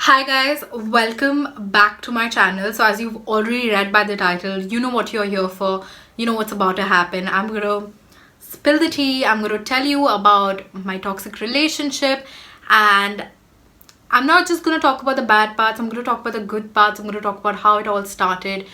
Hi guys, welcome back to my channel. So as you've already read by the title, you know what you're here for, you know what's about to happen. I'm gonna spill the tea, I'm gonna tell you about my toxic relationship, and I'm not just gonna talk about the bad parts, I'm gonna talk about the good parts, I'm gonna talk about how it all started.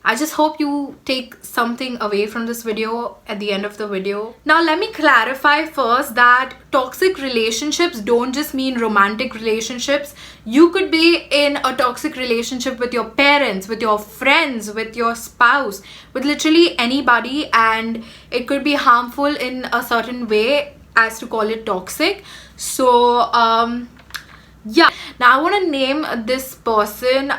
I just hope you take something away from this video at the end of the video. Now let me clarify first that toxic relationships don't just mean romantic relationships. You could be in a toxic relationship with your parents, with your friends, with your spouse, with literally anybody, and it could be harmful in a certain way as to call it toxic. So yeah, now I want to name this person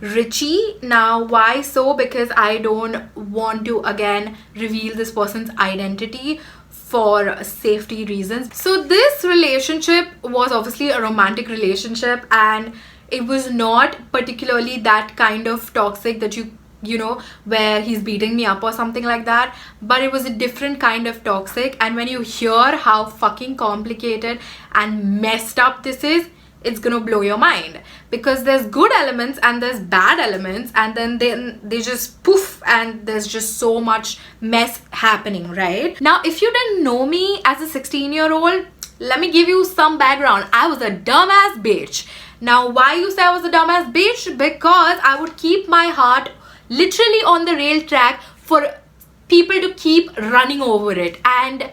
Richie. Now why so? Because I don't want to again reveal this person's identity for safety reasons. So this relationship was obviously a romantic relationship, and it was not particularly that kind of toxic that you know, where he's beating me up or something like that, but it was a different kind of toxic. And when you hear how fucking complicated and messed up this is, it's gonna blow your mind, because there's good elements and there's bad elements, and then they just poof, and there's just so much mess happening. Right now, if you didn't know me as a 16-year-old, let me give you some background. I was a dumbass bitch. Now why you say I was a dumbass bitch? Because I would keep my heart literally on the rail track for people to keep running over it. And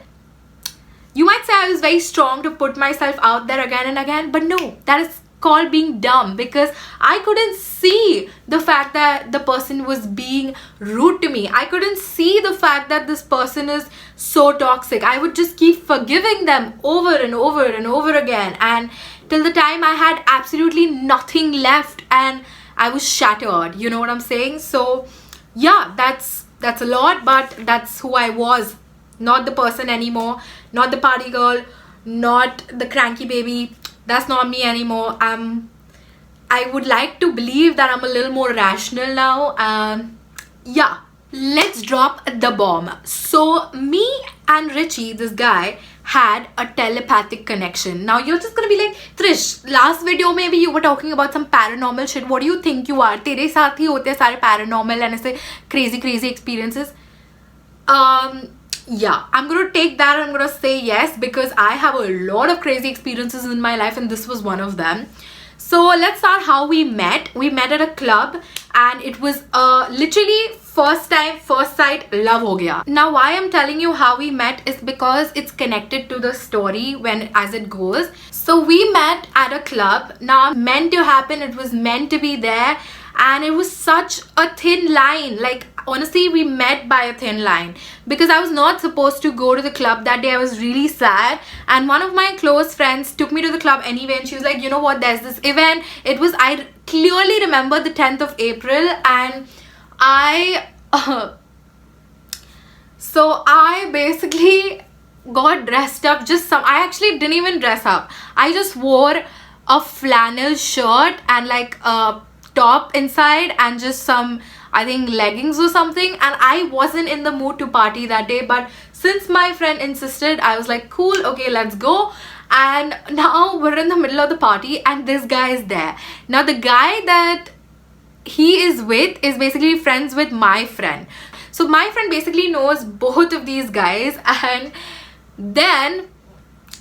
you might say I was very strong to put myself out there again and again, but no, that is called being dumb, because I couldn't see the fact that the person was being rude to me. I couldn't see the fact that this person is so toxic. I would just keep forgiving them over and over and over again, and till the time I had absolutely nothing left and I was shattered. You know what I'm saying? So yeah, that's a lot, but that's who I was. Not the person anymore, not the party girl, not the cranky baby. That's not me anymore. I would like to believe that I'm a little more rational now. Yeah, let's drop the bomb. So me and Richie, this guy, had a telepathic connection. Now you're just gonna be like, Trish, last video maybe you were talking about some paranormal shit. What do you think you are? Tere saath hi hote sare paranormal and aise crazy experiences. Yeah, I'm gonna take that and I'm gonna say yes, because I have a lot of crazy experiences in my life and this was one of them. So let's start how we met. We met at a club, and it was literally first time, first sight, love ho gaya. Now why I'm telling you how we met is because it's connected to the story as it goes. So we met at a club. Now meant to happen, it was meant to be there, and it was such a thin line. Like honestly, we met by a thin line, because I was not supposed to go to the club that day. I was really sad, and one of my close friends took me to the club anyway, and she was like, you know what, there's this event. I clearly remember the 10th of April, and so I basically got dressed up. I actually didn't even dress up. I just wore a flannel shirt and like a top inside and just some, I think, leggings or something, and I wasn't in the mood to party that day, but since my friend insisted, I was like, cool, okay, let's go. And now we're in the middle of the party and this guy is there. Now the guy that he is with is basically friends with my friend. So my friend basically knows both of these guys, and then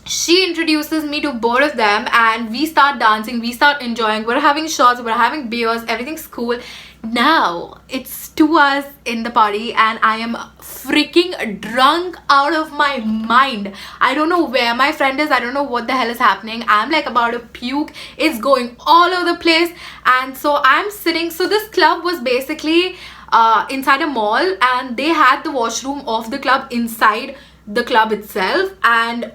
she introduces me to both of them, and we start dancing, we start enjoying, we're having shots, we're having beers, everything's cool. Now it's 2 hours in the party and I am freaking drunk out of my mind. I don't know where my friend is, I don't know what the hell is happening. I'm like about to puke, it's going all over the place. And so I'm sitting, so this club was basically inside a mall, and they had the washroom of the club inside the club itself. And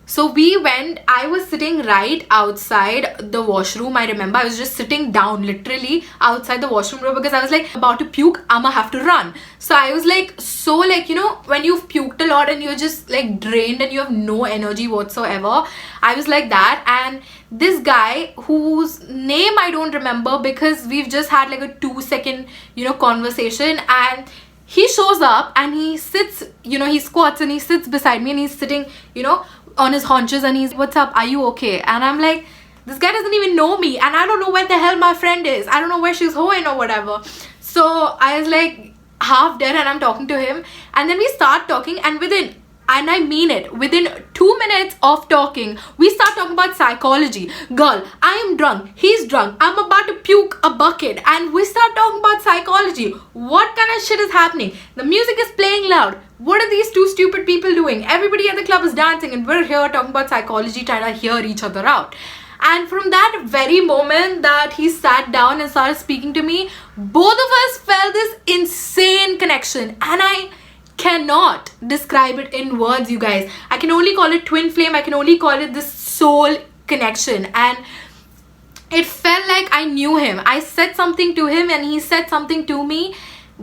so we went. I was sitting right outside the washroom. I remember I was just sitting down literally outside the washroom door, because I was like about to puke, I'ma have to run. So I was like, so like, you know, when you've puked a lot and you're just like drained and you have no energy whatsoever, I was like that. And this guy, whose name I don't remember, because we've just had like a 2-second, you know, conversation, and he shows up and he sits, you know, he squats and he sits beside me, and he's sitting, you know, on his haunches, and he's, what's up, are you okay? And I'm like, this guy doesn't even know me, and I don't know where the hell my friend is. I don't know where she's going or whatever. So I was like half dead, and I'm talking to him, and then we start talking, and I mean it, within 2 minutes of talking, we start talking about psychology. Girl, I am drunk, he's drunk, I'm about to puke a bucket, and we start talking about psychology. What kind of shit is happening? The music is playing loud. What are these two stupid people doing? Everybody at the club is dancing, and we're here talking about psychology, trying to hear each other out. And from that very moment that he sat down and started speaking to me, both of us felt this insane connection, and I cannot describe it in words, you guys. I can only call it twin flame. I can only call it this soul connection, and it felt like I knew him. I said something to him, and he said something to me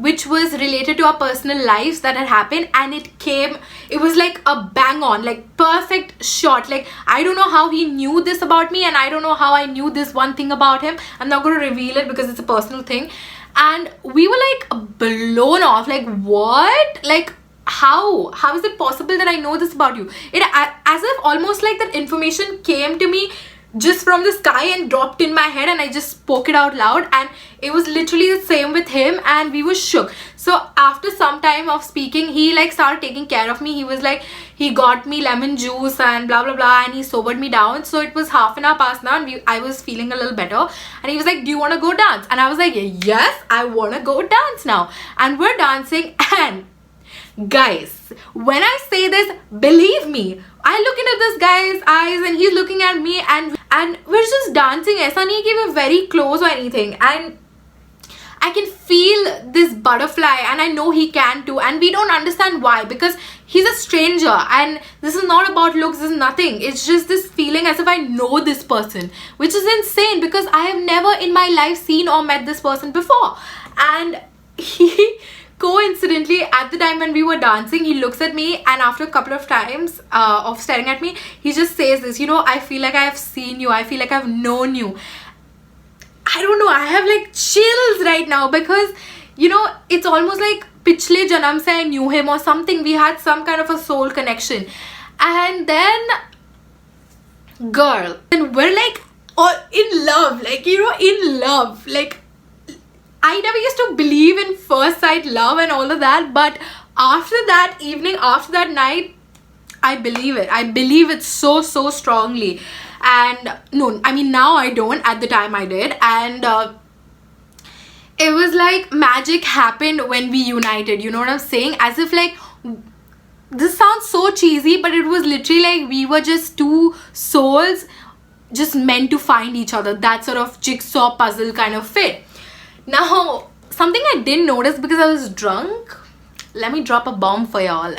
which was related to our personal lives that had happened, and it was like a bang on, like perfect shot. Like, I don't know how he knew this about me, and I don't know how I knew this one thing about him. I'm not going to reveal it because it's a personal thing. And we were like blown off, like, what? Like, how is it possible that I know this about you? As if almost like that information came to me just from the sky and dropped in my head, and I just spoke it out loud. And it was literally the same with him, and we were shook. So after some time of speaking, he like started taking care of me. He was like, he got me lemon juice and blah blah blah, and he sobered me down. So it was half an hour past now, and I was feeling a little better, and he was like, do you want to go dance? And I was like, yes, I want to go dance now. And we're dancing, and guys, when I say this, believe me, I look into this guy's eyes, and he's looking at me, and we're just dancing. Aisa nahi ki we're very close or anything, and I can feel this butterfly, and I know he can too, and we don't understand why, because he's a stranger, and this is not about looks, this is nothing. It's just this feeling as if I know this person, which is insane because I have never in my life seen or met this person before. And he coincidentally, at the time when we were dancing, he looks at me, and after a couple of times of staring at me, he just says this, you know, I feel like I have seen you, I feel like I've known you. I don't know, I have like chills right now, because, you know, it's almost like pichle janam se I knew him or something. We had some kind of a soul connection. And then, girl, and we're like all in love, like, you know, in love. Like, I never used to believe in first sight love and all of that, but after that evening, after that night, I believe it. I believe it so strongly. And no, I mean, now I don't. At the time I did. And it was like magic happened when we united. You know what I'm saying? As if like, this sounds so cheesy, but it was literally like we were just two souls just meant to find each other. That sort of jigsaw puzzle kind of fit. Now, something I didn't notice because I was drunk. Let me drop a bomb for y'all.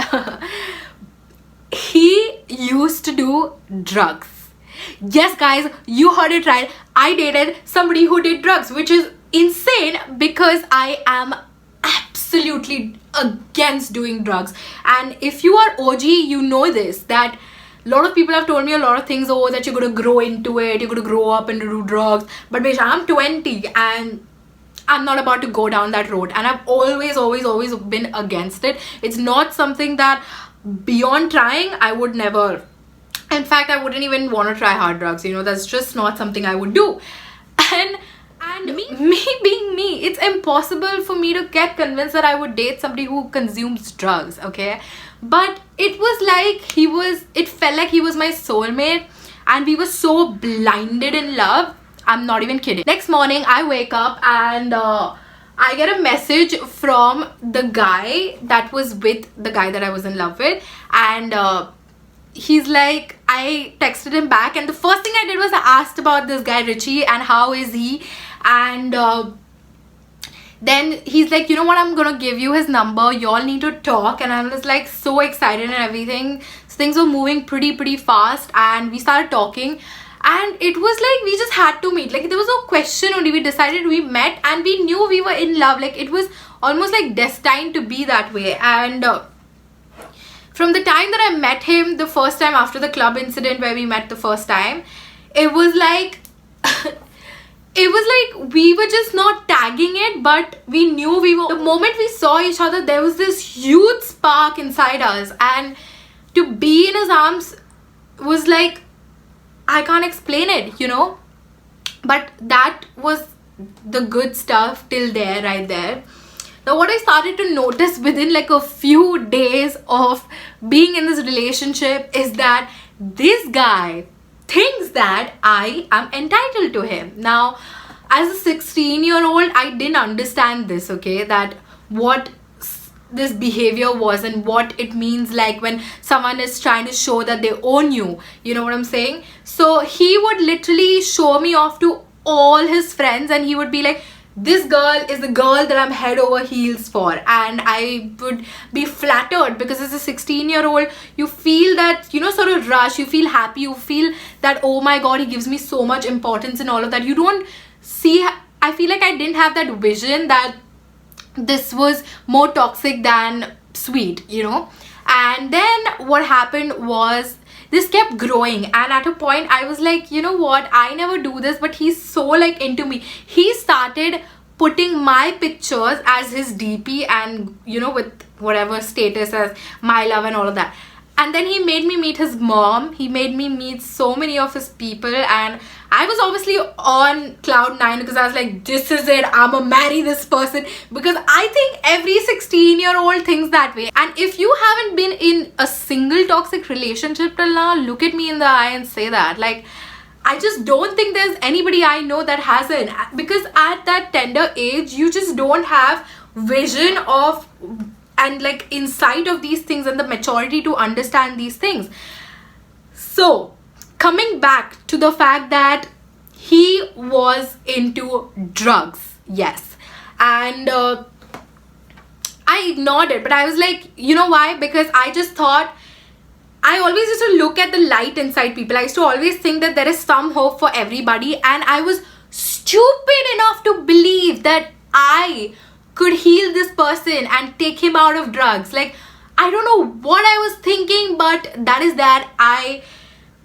He used to do drugs. Yes, guys, you heard it right. I dated somebody who did drugs, which is insane because I am absolutely against doing drugs. And if you are OG, you know this, that a lot of people have told me a lot of things, oh, that you're going to grow into it, you're going to grow up and do drugs. But bitch, I'm 20 and I'm not about to go down that road, and I've always been against it. It's not something that beyond trying I would never, in fact I wouldn't even want to try hard drugs, you know. That's just not something I would do. And me being me, it's impossible for me to get convinced that I would date somebody who consumes drugs, okay? But it was like it felt like he was my soulmate, and we were so blinded in love. I'm not even kidding. Next morning, I wake up and I get a message from the guy that was with the guy that I was in love with. And he's like, I texted him back, and the first thing I did was I asked about this guy Richie and how is he. And then he's like, you know what, I'm gonna give you his number, y'all need to talk. And I was like so excited and everything. So things were moving pretty fast, and we started talking. And it was like we just had to meet. Like, there was no question only. We decided, we met, and we knew we were in love. Like, it was almost like destined to be that way. And from the time that I met him the first time after the club incident where we met the first time, it was like it was like we were just not tagging it, but we knew we were. The moment we saw each other, there was this huge spark inside us, and to be in his arms was like I can't explain it, but that was the good stuff till there, right there. Now what I started to notice within like a few days of being in this relationship is that this guy thinks that I am entitled to him. Now as a 16-year-old, I didn't understand this, okay, that what this behavior was and what it means, like when someone is trying to show that they own you, you know what I'm saying. So he would literally show me off to all his friends, and he would be like, this girl is the girl that I'm head over heels for. And I would be flattered, because as a 16-year-old, you feel that, sort of rush, you feel happy, you feel that, oh my god, he gives me so much importance and all of that. You don't see, I feel like I didn't have that vision that this was more toxic than sweet, and then what happened was this kept growing, and at a point I was like, you know what, I never do this, but he's so like into me. He started putting my pictures as his DP, and with whatever status as my love and all of that. And then he made me meet his mom, he made me meet so many of his people, and I was obviously on cloud 9, because I was like, this is it, I'ma marry this person, because I think every 16-year-old thinks that way. And if you haven't been in a single toxic relationship till now, look at me in the eye and say that. Like, I just don't think there's anybody I know that hasn't, because at that tender age, you just don't have vision of and like insight of these things and the maturity to understand these things. So coming back to the fact that he was into drugs, yes, and I ignored it, but I was like, you know why? Because I just thought, I always used to look at the light inside people. I used to always think that there is some hope for everybody, and I was stupid enough to believe that I could heal this person and take him out of drugs. Like, I don't know what I was thinking, but that is that I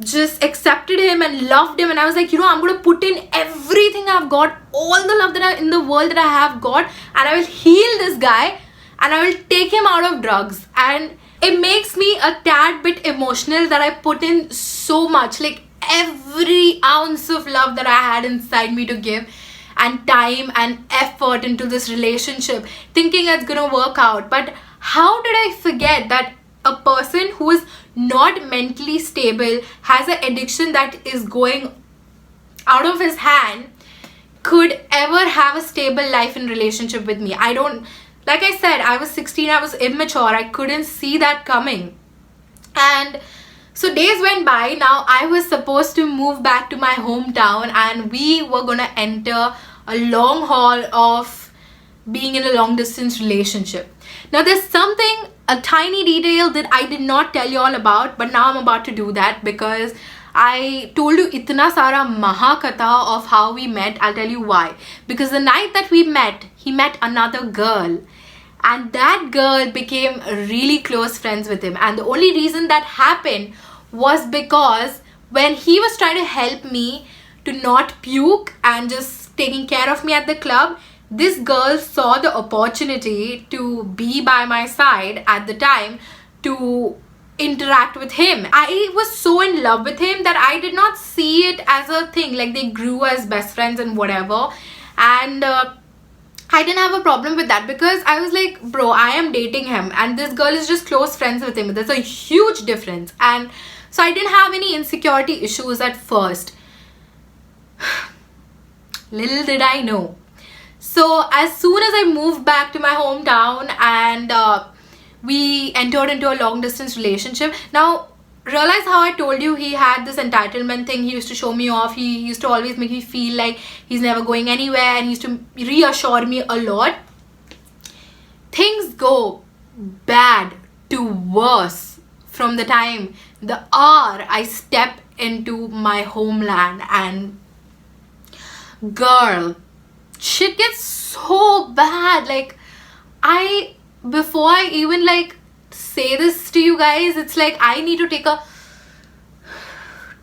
just accepted him and loved him, and I was like, I'm going to put in everything I've got, all the love that I in the world that I have got, and I will heal this guy and I will take him out of drugs. And it makes me a tad bit emotional that I put in so much, like every ounce of love that I had inside me to give, and time and effort into this relationship, thinking it's gonna work out. But how did I forget that a person who is not mentally stable, has an addiction that is going out of his hand, could ever have a stable life in relationship with me? I don't, like I said, I was 16, I was immature, I couldn't see that coming. And so days went by. Now I was supposed to move back to my hometown, and we were gonna enter a long haul of being in a long distance relationship. Now there's something, a tiny detail that I did not tell you all about, but now I'm about to do that, because I told you itna sara mahakatha of how we met. I'll tell you why. Because the night that we met, he met another girl, and that girl became really close friends with him. And the only reason that happened was because when he was trying to help me to not puke and just taking care of me at the club, this girl saw the opportunity to be by my side at the time, to interact with him. I was so in love with him that I did not see it as a thing, like they grew as best friends and whatever. And I didn't have a problem with that, because I was like, bro, I am dating him and this girl is just close friends with him. There's a huge difference. And so I didn't have any insecurity issues at first. Little did I know. So as soon as I moved back to my hometown and we entered into a long distance relationship. Now realize how I told you he had this entitlement thing. He used to show me off. He used to always make me feel like he's never going anywhere, and he used to reassure me a lot. Things go bad to worse from the time, the hour I step into my homeland, and girl, shit gets so bad. Like, before I even like say this to you guys, it's like I need to take a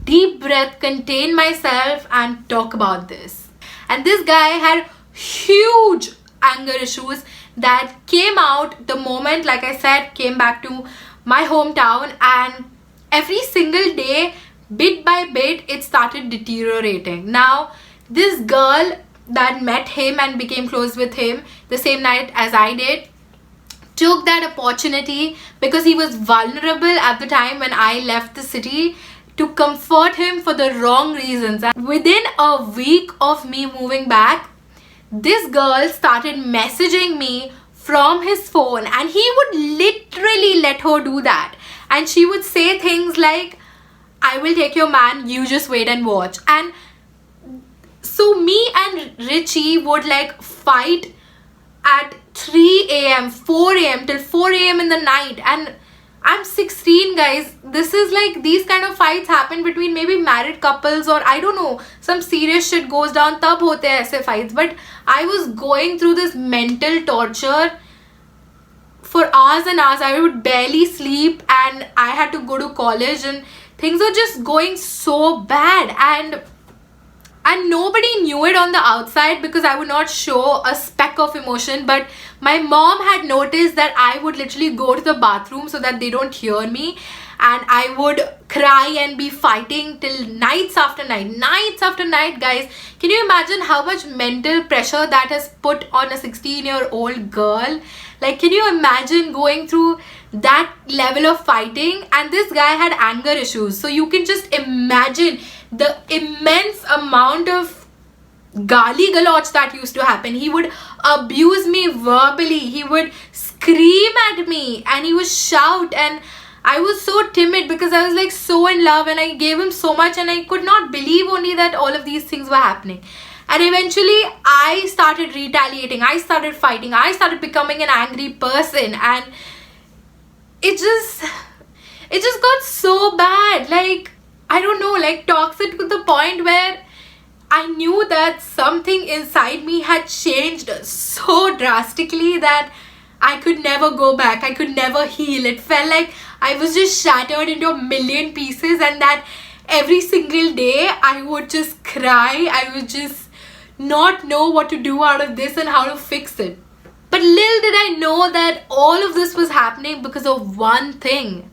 deep breath, contain myself, and talk about this. And this guy had huge anger issues that came out the moment, like I said, came back to my hometown. And every single day bit by bit it started deteriorating. Now this girl that met him and became close with him the same night as I did took that opportunity, because he was vulnerable at the time when I left the city, to comfort him for the wrong reasons. And within a week of me moving back, this girl started messaging me from his phone, and he would literally let her do that. And she would say things like, I will take your man, you just wait and watch. And so me and Richie would like fight at 3 a.m., 4 a.m. till 4 a.m. in the night. And I'm 16, guys. This is like, these kind of fights happen between maybe married couples, or I don't know, some serious shit goes down, tab hote hain aise fights. But I was going through this mental torture for hours and hours. I would barely sleep, and I had to go to college, and things were just going so bad. And nobody knew it on the outside, because I would not show a speck of emotion. But my mom had noticed that I would literally go to the bathroom so that they don't hear me, and I would cry and be fighting till nights after night, guys. Can you imagine how much mental pressure that has put on a 16-year-old girl? Like, can you imagine going through that level of fighting? And this guy had anger issues, so you can just imagine the immense amount of gali galoch that used to happen. He would abuse me verbally, he would scream at me, and he would shout. And I was so timid because I was like so in love, and I gave him so much, and I could not believe only that all of these things were happening. And eventually I started retaliating, I started fighting, I started becoming an angry person, and it just got so bad. Like, I don't know, like toxic to the point where I knew that something inside me had changed so drastically that I could never go back. I could never heal. It felt like I was just shattered into a million pieces, and that every single day I would just cry. I would just not know what to do out of this and how to fix it. But little did I know that all of this was happening because of one thing.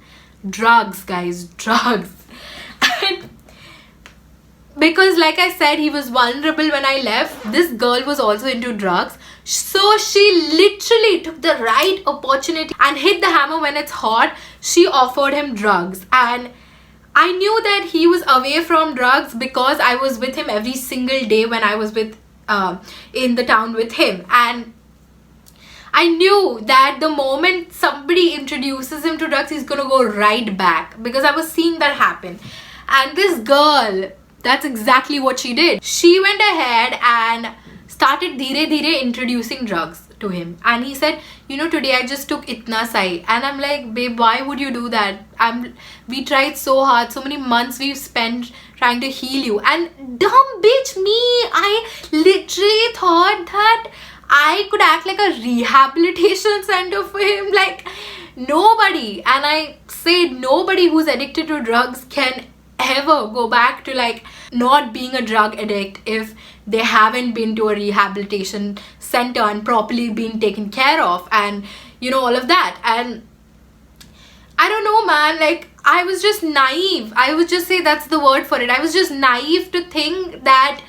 Drugs, guys. Drugs. And because, like I said, he was vulnerable when I left, this girl was also into drugs. So she literally took the right opportunity and hit the hammer when it's hot. She offered him drugs, and I knew that he was away from drugs because I was with him every single day when I was with in the town with him. And I knew that the moment somebody introduces him to drugs, he's gonna go right back, because I was seeing that happen. And this girl, that's exactly what she did. She went ahead and started dheere introducing drugs to him. And he said, you know, today I just took itna sai. And I'm like, babe, why would you do that? We tried so hard, so many months we've spent trying to heal you. And dumb bitch me, I literally thought that I could act like a rehabilitation center for him. Like, nobody, and I say nobody who's addicted to drugs can ever go back to like not being a drug addict if they haven't been to a rehabilitation center and properly been taken care of, and you know, all of that. And I don't know, man, like I was just naive. I would just say that's the word for it. I was just naive to think that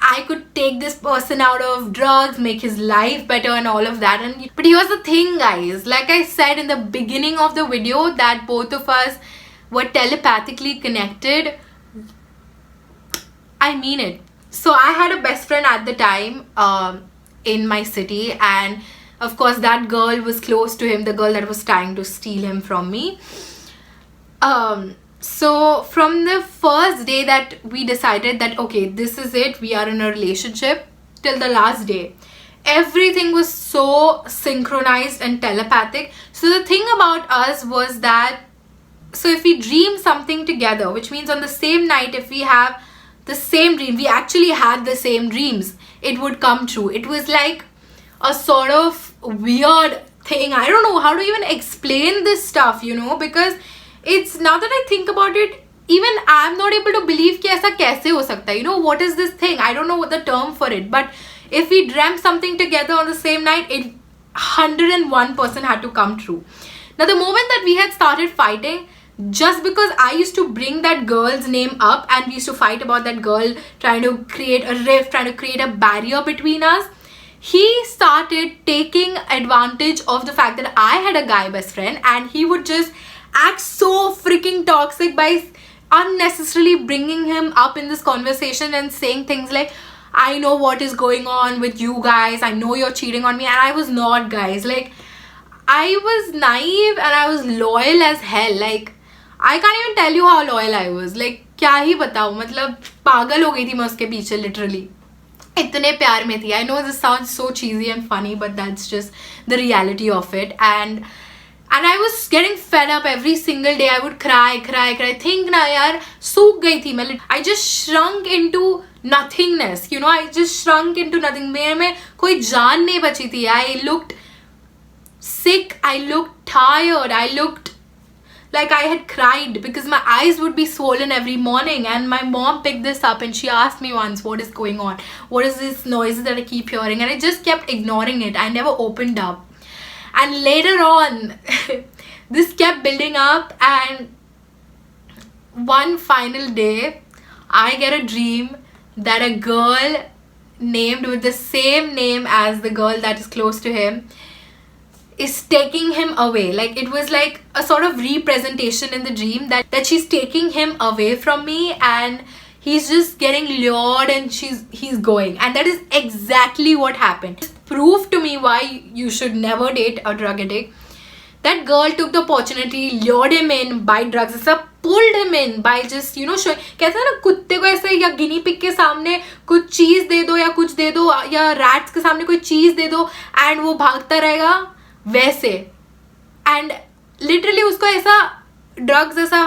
I could take this person out of drugs, make his life better and all of that. And but here's the thing, guys, like I said in the beginning of the video, that both of us were telepathically connected. I mean it. So I had a best friend at the time in my city, and of course that girl was close to him, the girl that was trying to steal him from me. So from the first day that we decided that okay, this is it, we are in a relationship, till the last day, everything was so synchronized and telepathic. So the thing about us was that, so if we dream something together, which means on the same night, if we have the same dream, we actually had the same dreams, it would come true. It was like a sort of weird thing. I don't know how to even explain this stuff, you know, because it's, now that I think about it, even I'm not able to believe कि ऐसा कैसे हो सकता है. You know, what is this thing? I don't know what the term for it. But if we dreamt something together on the same night, it 101% had to come true. Now, the moment that we had started fighting, just because I used to bring that girl's name up and we used to fight about that girl, trying to create a rift, trying to create a barrier between us, he started taking advantage of the fact that I had a guy best friend, and he would just act so freaking toxic by unnecessarily bringing him up in this conversation and saying things like, I know what is going on with you guys, I know you're cheating on me. And I was not, guys. Like, I was naive and I was loyal as hell. Like, I can't even tell you how loyal I was. Like, क्या ही बताऊँ, मतलब पागल हो गई थी मैं उसके पीछे literally. इतने प्यार में थी. I know this sounds so cheesy and funny, but that's just the reality of it. And I was getting fed up every single day. I would cry. Think ना यार, सूख गई थी मैं. I just shrunk into nothingness. You know, I just shrunk into nothing. मेरे में कोई जान नहीं बची थी. I looked sick. I looked tired. I looked like I had cried because my eyes would be swollen every morning. And my mom picked this up and she asked me once, what is going on? What is this noise that I keep hearing? And I just kept ignoring it. I never opened up. And later on, this kept building up, and one final day, I get a dream that a girl named with the same name as the girl that is close to him is taking him away. Like, it was like a sort of representation in the dream that she's taking him away from me, and he's just getting lured and he's going. And that is exactly what happened. It proved to me why you should never date a drug addict. That girl took the opportunity, lured him in by drugs, pulled him in by just, you know, showing. कहते हैं ना, कुत्ते को ऐसे या guinea pig के सामने कुछ चीज दे दो या कुछ दे दो, या रैट्स के सामने कोई चीज दे दो एंड वो भागता रहेगा, वैसे. एंड लिटरली उसको ऐसा ड्रग्स ऐसा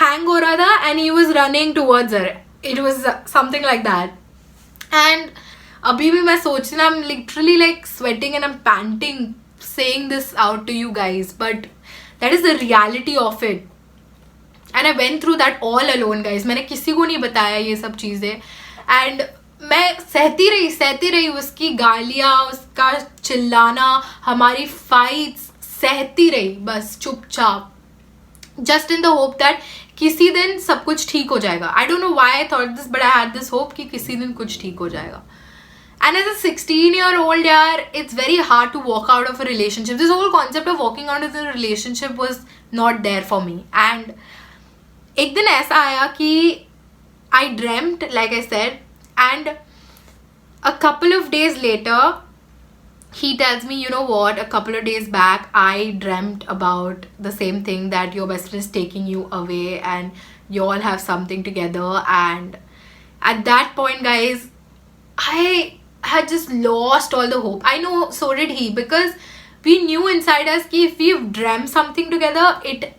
हैंग हो रहा था and he was running towards her. It was something like that. And अभी भी मैं सोच रही हूँ, I'm literally like sweating and I'm panting saying this out to you guys, but that is the reality of it. And I went through that all alone, guys. मैंने किसी को नहीं बताया ये सब चीज़ें. And मैं सहती रही उसकी गालियाँ, उसका चिल्लाना, हमारी फाइट्स सहती रही बस चुपचाप, just in the hope that किसी दिन सब कुछ ठीक हो जाएगा. I don't know why I thought this, but I had this hope कि किसी दिन कुछ ठीक हो जाएगा. And as a 16-year-old, yaar, it's very hard to walk out of a relationship. This whole concept of walking out of a relationship was not there for me. And एक दिन ऐसा आया कि I dreamt, like I said, and a couple of days later, he tells me, you know what, a couple of days back, I dreamt about the same thing, that your best friend is taking you away and you all have something together. And at that point, guys, I had just lost all the hope. I know so did he, because we knew inside us that if we've dreamt something together, it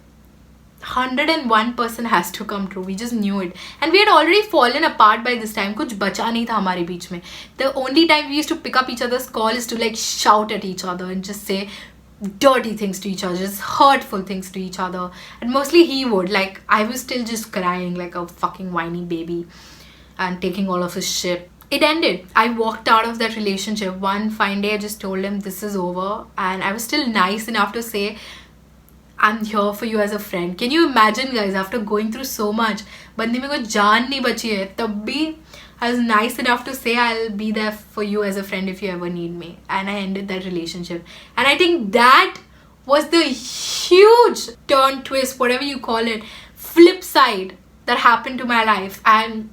101% has to come true. We just knew it. And we had already fallen apart by this time. कुछ बचा नहीं था हमारे बीच में. The only time we used to pick up each other's call is to like shout at each other and just say dirty things to each other, just hurtful things to each other. And mostly he would. Like, I was still just crying like a fucking whiny baby and taking all of his shit. It ended. I walked out of that relationship. One fine day I just told him this is over, and I was still nice enough to say I'm here for you as a friend. Can you imagine, guys, after going through so much, बंदे में कोई जान नहीं बची है, तब भी I was nice enough to say I'll be there for you as a friend if you ever need me. And I ended that relationship. And I think that was the huge turn, twist, whatever you call it, flip side that happened to my life. And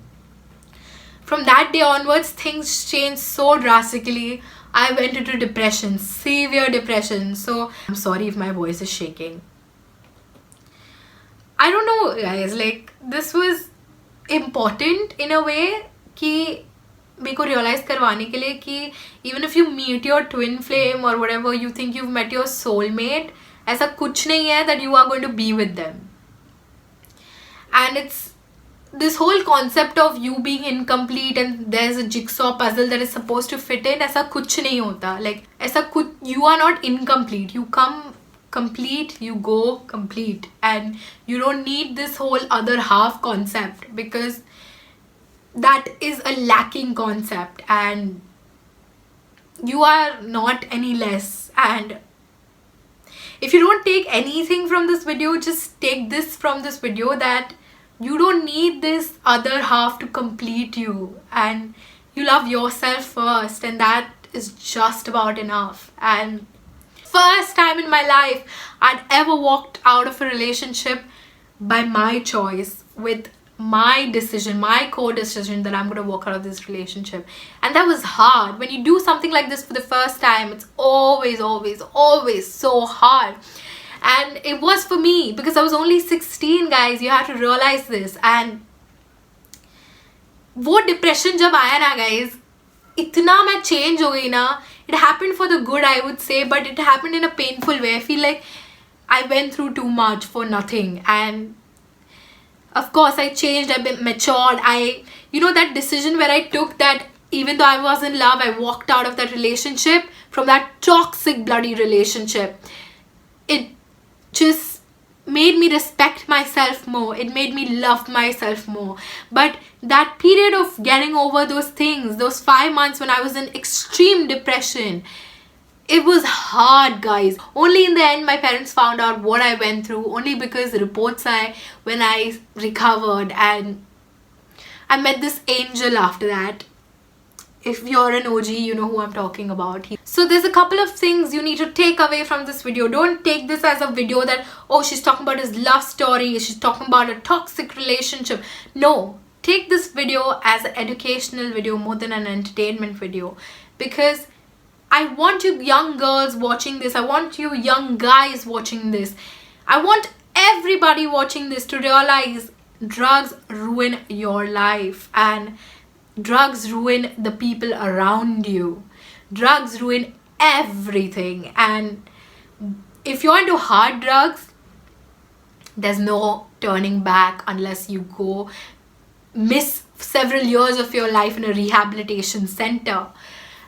from that day onwards, things changed so drastically. I went into depression, severe depression. So I'm sorry if my voice is shaking. I don't know, guys, like, this was important in a way कि मेरे को realize करवाने के लिए कि even if you meet your twin flame or whatever, you think you've met your soulmate, ऐसा कुछ नहीं है that you are going to be with them. And it's this whole concept of you being incomplete and there's a jigsaw puzzle that is supposed to fit in, ऐसा कुछ नहीं होता. Like, ऐसा कुछ, you are not incomplete. You come complete, you go complete, and you don't need this whole other half concept, because that is a lacking concept, and you are not any less. And if you don't take anything from this video, just take this from this video, that you don't need this other half to complete you, and you love yourself first, and that is just about enough. And first time in my life I'd ever walked out of a relationship by my choice, with my decision, my core decision, that I'm gonna walk out of this relationship. And that was hard. When you do something like this for the first time, it's always so hard. And it was for me because I was only 16, guys. You have to realize this. And वो depression जब आया ना, guys, इतना मैं change हो गई ना. It happened for the good, I would say, but it happened in a painful way. I feel like I went through too much for nothing. And of course I changed, I matured. That decision where I took, that even though I was in love, I walked out of that relationship, from that toxic bloody relationship. It just made me respect myself more. It made me love myself more. But that period of getting over those things, those 5 months when I was in extreme depression, it was hard, guys. Only in the end my parents found out what I went through, only because reports when I recovered, and I met this angel after that. If you're an OG, you know who I'm talking about. So there's a couple of things you need to take away from this video. Don't take this as a video that, oh, she's talking about his love story, she's talking about a toxic relationship. No, take this video as an educational video more than an entertainment video, because I want you young girls watching this, I want you young guys watching this, I want everybody watching this to realize drugs ruin your life, and drugs ruin the people around you. Drugs ruin everything. And if you're into hard drugs, there's no turning back unless you go miss several years of your life in a rehabilitation center.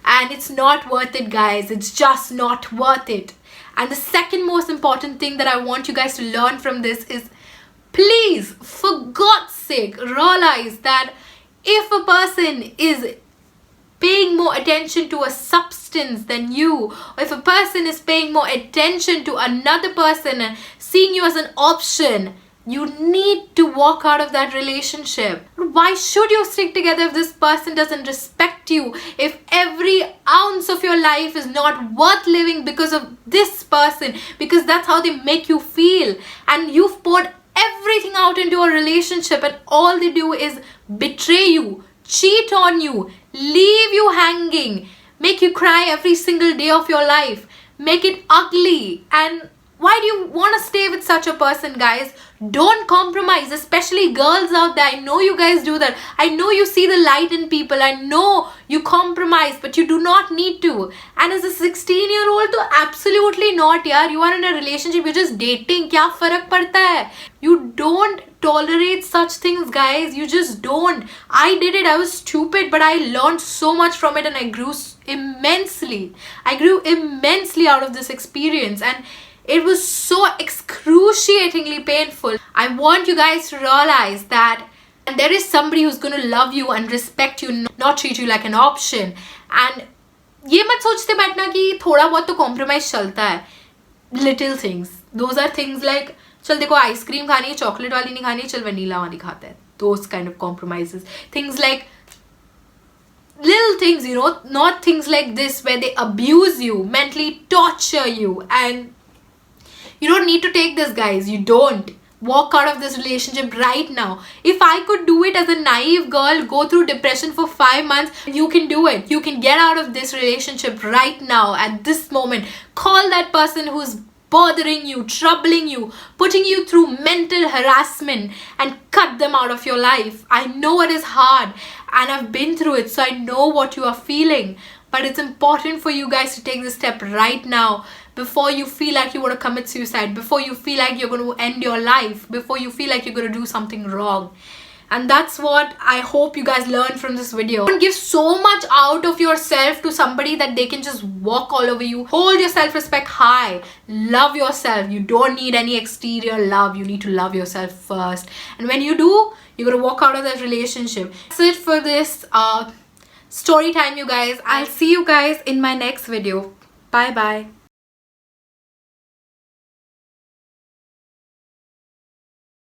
And it's not worth it, guys. It's just not worth it. And the second most important thing that I want you guys to learn from this is, please, for God's sake, realize that if a person is paying more attention to a substance than you, or if a person is paying more attention to another person and seeing you as an option, you need to walk out of that relationship. Why should you stick together if this person doesn't respect you? If every ounce of your life is not worth living because of this person, because that's how they make you feel, and you've poured everything out into a relationship and all they do is betray you, cheat on you, leave you hanging, make you cry every single day of your life, make it ugly. And why do you want to stay with such a person, guys? Don't compromise, especially girls out there. I know you guys do that. I know you see the light in people. I know you compromise, but you do not need to. And as a 16-year-old, तो absolutely not, yaar. You are in a relationship, you're just dating. क्या फर्क पड़ता है? You don't tolerate such things, guys. You just don't. I did it. I was stupid, but I learned so much from it, and I grew immensely. I grew immensely out of this experience, and it was so excruciatingly painful. I want you guys to realize that there is somebody who's going to love you and respect you, not treat you like an option. And ये मत सोचते बैठना कि थोड़ा बहुत तो compromise चलता है. Little things. Those are things like, चल देखो आइसक्रीम खानी है, चॉकलेट वाली नहीं खानी, चल वनीला वाली खाता है. Those kind of compromises. Things like little things, not things like this where they abuse you, mentally torture you, and you don't need to take this, guys. You don't. Walk out of this relationship right now. If I could do it as a naive girl, go through depression for 5 months, you can do it. You can get out of this relationship right now, at this moment. Call that person who's bothering you, troubling you, putting you through mental harassment, and cut them out of your life. I know it is hard, and I've been through it, so I know what you are feeling. But it's important for you guys to take this step right now, before you feel like you want to commit suicide, before you feel like you're going to end your life, before you feel like you're going to do something wrong. And that's what I hope you guys learn from this video. Don't give so much out of yourself to somebody that they can just walk all over you. Hold your self-respect high. Love yourself. You don't need any exterior love. You need to love yourself first. And when you do, you're going to walk out of that relationship. That's it for this story time, you guys. I'll see you guys in my next video. Bye bye.